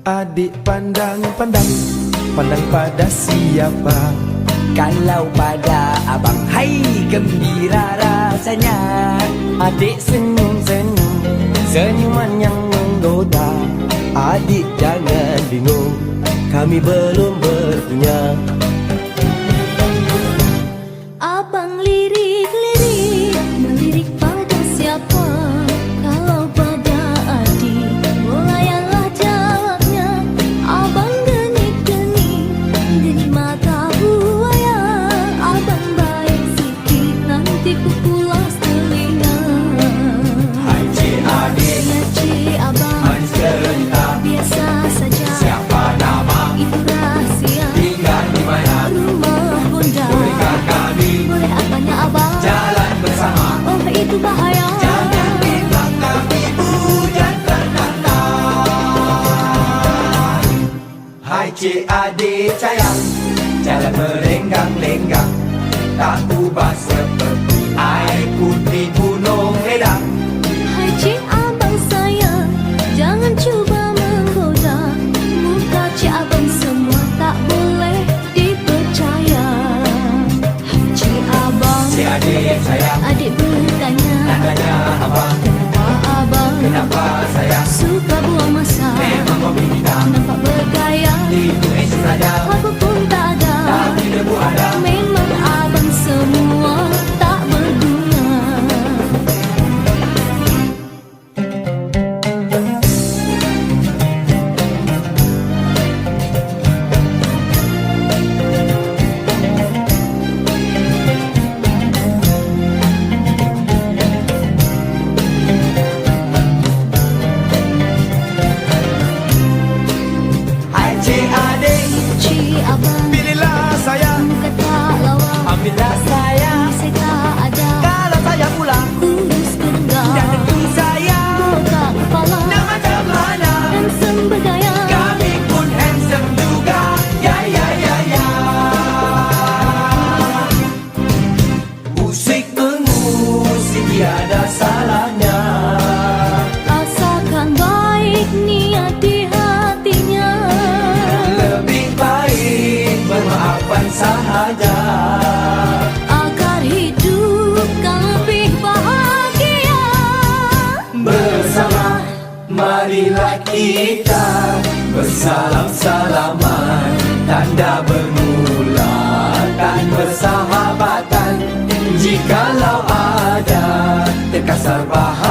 Adik pandang-pandang, pandang pada siapa? Kalau pada abang, hai gembira rasanya. Adik senyum-senyum, senyuman yang menggoda. Adik jangan bingung, kami belum berpunya. Abang lirik-lirik, melirik pada siapa? Kalau pada adik, melayanlah jawabnya. Abang genik-genik, genik mata buaya. Abang baik sikit, nanti kupulas telinga. Hai cik adik, Ya cik abang, manis gerita, biasa saja. siapa nama, Itu rahasia, tinggal di mana, rumah bunda. bolehkah kami Boleh apanya abang? jalan bersama? Oh itu bahaya. Jangan di belakang ibu dan tertantang. Hai cik adik sayang, jalan merenggang-lenggang, tak ubah seperti air putih gunung Ledang. Hai cik abang sayang, jangan cuba menggoda. Muka cik abang semua tak boleh dipercaya. Hai cik abang, Cik adik sayang, adik bertanya, tanya abang, kenapa abang kenapa sayang? suka buang masa? Memang hobi kita, Nampak bergaya, itu esok saja, apa pun tak ada. tapi debu ada. Memang abang semua tak berguna. Hai cik adik, Cik abang, Pilihlah saya, muka tak lawa, ambillah saya. saya tak ada. Kalau saya pulang, Kurus kendah, dan tentu saya botak kepala, nak macam mana, handsome bergaya. kami pun handsome juga. Ya ya ya ya. Musik mengusik tiada salahnya. Asalkan baik niat di hatinya. Lebih baik bermaafkan sahaja. Agar hidup kan lebih bahagia. Bersama marilah kita bersalam-salaman, tanda bermulakan persahabatan. Jikalau ada terkasar bahagia,